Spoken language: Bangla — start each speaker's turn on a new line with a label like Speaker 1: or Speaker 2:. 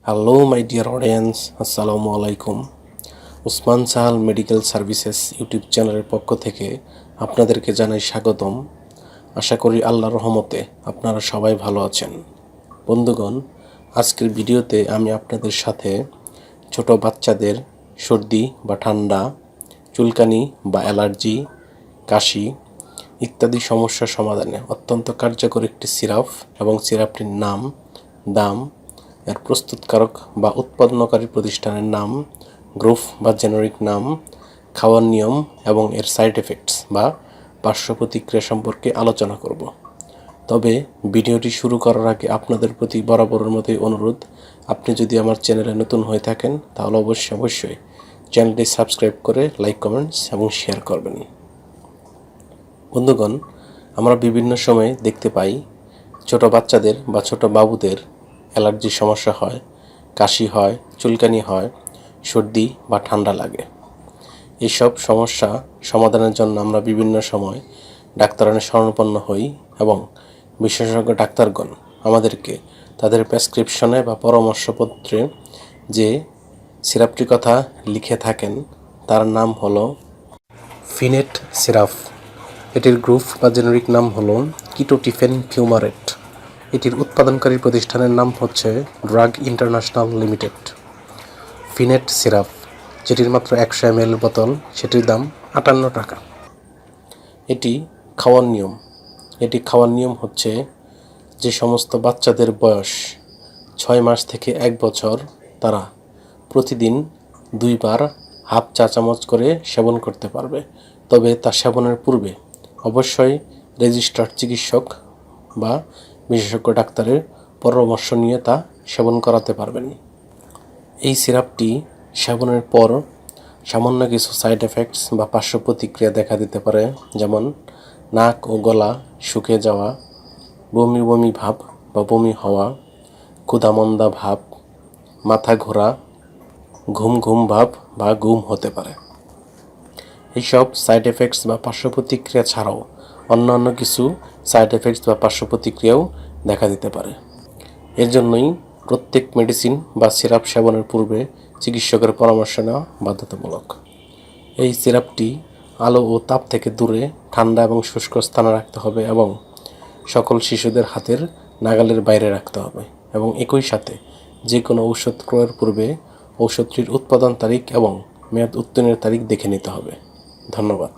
Speaker 1: হ্যালো মাই ডিয়ার অডিয়েন্স, আসসালামু আলাইকুম। Usman Sahal medical services YouTube চ্যানেলের পক্ষ থেকে আপনাদেরকে জানাই স্বাগতম। আশা করি আল্লাহর রহমতে আপনারা সবাই ভালো আছেন। বন্ধুগণ, আজকের ভিডিওতে আমি আপনাদের সাথে ছোট বাচ্চাদের সর্দি বা ঠান্ডা, চুলকানি বা অ্যালার্জি, কাশি ইত্যাদি সমস্যার সমাধানে অত্যন্ত কার্যকর একটি সিরাপ এবং সিরাপটির নাম, দাম, এর প্রস্তুতকারক বা উৎপাদনকারী প্রতিষ্ঠানের নাম, গ্রুপ বা জেনেরিক নাম, খাওয়ার নিয়ম এবং এর সাইড এফেক্টস বা পার্শ্ব প্রতিক্রিয়া সম্পর্কে আলোচনা করব। তবে ভিডিওটি শুরু করার আগে আপনাদের প্রতি বরাবরের মতোই অনুরোধ, আপনি যদি আমার চ্যানেলে নতুন হয়ে থাকেন তাহলে অবশ্যই চ্যানেলটি সাবস্ক্রাইব করে লাইক, কমেন্টস এবং শেয়ার করবেন। বন্ধুগণ, আমরা বিভিন্ন সময়ে দেখতে পাই ছোট বাচ্চাদের বা ছোট বাবুদের অ্যালার্জির সমস্যা হয়, কাশি হয়, চুলকানি হয়, সর্দি বা ঠান্ডা লাগে। এইসব সমস্যা সমাধানের জন্য আমরা বিভিন্ন সময় ডাক্তারানের শরণাপন্ন হই এবং বিশেষজ্ঞ ডাক্তারগণ আমাদেরকে তাদের প্রেসক্রিপশনে বা পরামর্শপত্রে যে সিরাপটির কথা লিখে থাকেন তার নাম হলো ফিনেট সিরাপ। এটির গ্রুপ বা জেনেরিক নাম হলো কিটোটিফেন ফিউমারেট। এটির উৎপাদনকারী প্রতিষ্ঠানের নাম হচ্ছে ড্রাগ ইন্টারন্যাশনাল লিমিটেড। ফিনেট সিরাপ, যেটির মাত্র 100 ml বোতল, সেটির দাম 58 টাকা। এটি খাওয়ার নিয়ম হচ্ছে যে সমস্ত বাচ্চাদের বয়স 6 মাস থেকে 1 বছর তারা প্রতিদিন 2 বার হাফ চা চামচ করে সেবন করতে পারবে। তবে তা সেবনের পূর্বে অবশ্যই রেজিস্টার্ড চিকিৎসক বা বিশেষজ্ঞ ডাক্তারের পরামর্শ নিয়ে তা সেবন করাতে পারবেন। এই সিরাপটি সেবনের পর সামান্য কিছু সাইড এফেক্টস বা পার্শ্ব প্রতিক্রিয়া দেখা দিতে পারে, যেমন নাক ও গলা শুকিয়ে যাওয়া, বমি বমি ভাব বা বমি হওয়া, ক্ষুধামন্দা ভাব, মাথা ঘোরা, ঘুম ঘুম ভাব বা ঘুম হতে পারে। এইসব সাইড এফেক্টস বা পার্শ্ব প্রতিক্রিয়া ছাড়াও অন্যান্য কিছু সাইড এফেক্টস বা পার্শ্ব প্রতিক্রিয়াও দেখা দিতে পারে। এর জন্যই প্রত্যেক মেডিসিন বা সিরাপ সেবনের পূর্বে চিকিৎসকের পরামর্শ নেওয়া বাধ্যতামূলক। এই সিরাপটি আলো ও তাপ থেকে দূরে ঠান্ডা এবং শুষ্ক স্থানে রাখতে হবে এবং সকল শিশুদের হাতের নাগালের বাইরে রাখতে হবে এবং একই সাথে যে কোনো ঔষধ ক্রয়ের পূর্বে ঔষধটির উৎপাদন তারিখ এবং মেয়াদ উত্তীর্ণের তারিখ দেখে নিতে হবে। ধন্যবাদ।